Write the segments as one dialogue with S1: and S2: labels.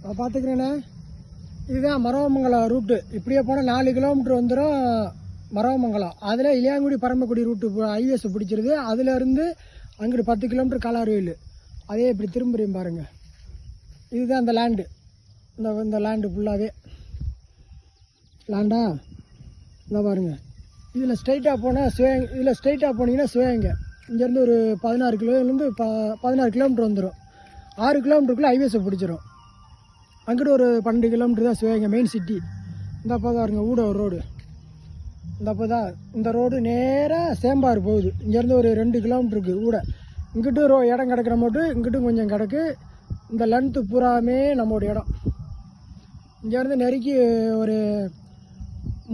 S1: பார்த்துக்கிறேண்ணே. இதுதான் மரவமங்கலம் ரூட்டு. இப்படியே போனால் 4 கிலோமீட்டர் வந்துடும் மரவமங்கலம். அதில் இளையாங்குடி பரமக்குடி ரூட்டு ஹைவேஸை பிடிச்சிருது. அதிலேருந்து அங்கிட்டு 10 கிலோமீட்டர் காலார்கோயில். அதே இப்படி திரும்புறையும் பாருங்கள். இதுதான் அந்த லேண்டு. இந்த லேண்டு ஃபுல்லாகவே லேண்டா இந்த பாருங்கள். இதில் ஸ்ட்ரைட்டாக போனால் இதில் ஸ்ட்ரைட்டாக போனீங்கன்னா சிவகங்கை. இங்கேருந்து ஒரு 16 கிலோமீட்டர் வந்துடும். 6 கிலோமீட்டருக்குள்ளே ஹைவேஸை பிடிச்சிரும். அங்கிட்டு ஒரு 12 கிலோமீட்டர் தான் சிவகங்கை மெயின் சிட்டி. இந்த அப்போ தான் இருங்க ஊட ஒரு ரோடு. இந்த அப்போ தான் இந்த ரோடு நேராக சேம்பார் போகுது. இங்கேருந்து ஒரு 2 கிலோமீட்டருக்கு ஊட. இங்கிட்டும் இடம் கிடக்கிற மட்டும் இங்கிட்டும் கொஞ்சம் கிடக்கு. இந்த லென்த்து பூராமே நம்மளோட இடம். இங்கேருந்து நெருக்கி ஒரு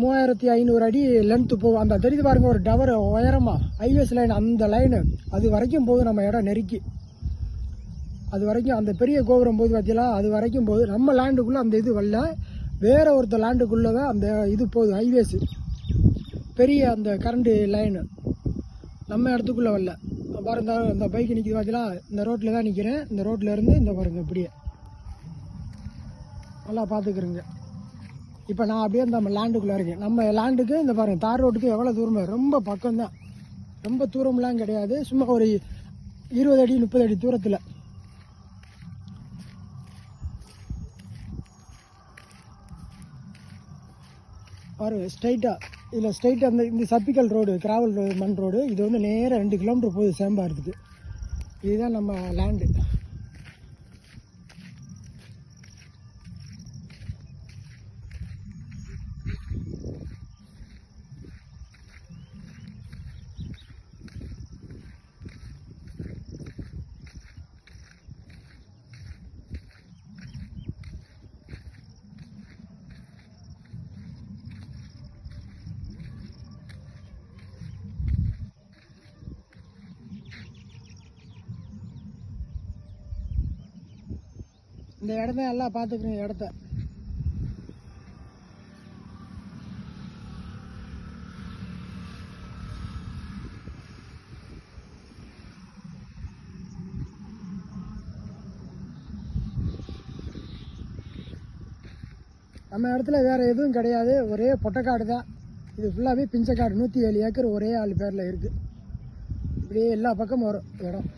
S1: 3500 அடி லென்த்து போகும். அந்த தெரிஞ்சு பாருங்கள், ஒரு டவர் உயரமாக ஹைவேஸ் லைன், அந்த லைனு அது வரைக்கும் போகுது நம்ம இடம் நெருக்கி. அது வரைக்கும் அந்த பெரிய கோபுரம் போகுது பார்த்தீங்களா, அது வரைக்கும் போகுது. நம்ம லேண்டுக்குள்ளே அந்த இது வரல, வேறு ஒருத்தர் லேண்டுக்குள்ளே தான் அந்த இது போகுது ஹைவேஸு. பெரிய அந்த கரண்ட்டு லைனு நம்ம இடத்துக்குள்ளே வரல. பாருங்க இந்த பைக்கு நிற்கிது பார்த்தீங்களா, இந்த ரோட்டில் தான் நிற்கிறேன். இந்த ரோட்டில் இருந்து இந்த பாருங்கள் இப்படியே நல்லா பார்த்துக்குறேங்க. இப்போ நான் அப்படியே நம்ம லேண்டுக்குள்ளே இருக்கேன். நம்ம லேண்டுக்கு இந்த பாருங்கள் தார் ரோட்டுக்கு எவ்வளோ தூரமாக, ரொம்ப பக்கம்தான், ரொம்ப தூரம்லாம் கிடையாது. சும்மா ஒரு 20 அடி 30 அடி தூரத்தில். பாருங்க ஸ்ட்ரைட்டாக இதில் ஸ்ட்ரைட்டாக இந்த சப்பிக்கல் ரோடு, கிராவல் மண் ரோடு. இது வந்து நேராக 2 கிலோமீட்டர் போகுது சேம்பாரத்துக்கு. இதுதான் நம்ம லேண்டு. இந்த இடத்த நல்லா பார்த்துக்கிறேன். இடத்த நம்ம இடத்துல வேறு எதுவும் கிடையாது, ஒரே பொட்டைக்காடு தான். இது ஃபுல்லாகவே பிஞ்சக்காடு. 107 ஏக்கர் ஒரே ஆள் பேரில் இருக்குது. இப்படியே எல்லா பக்கமும் வரும் இடம்.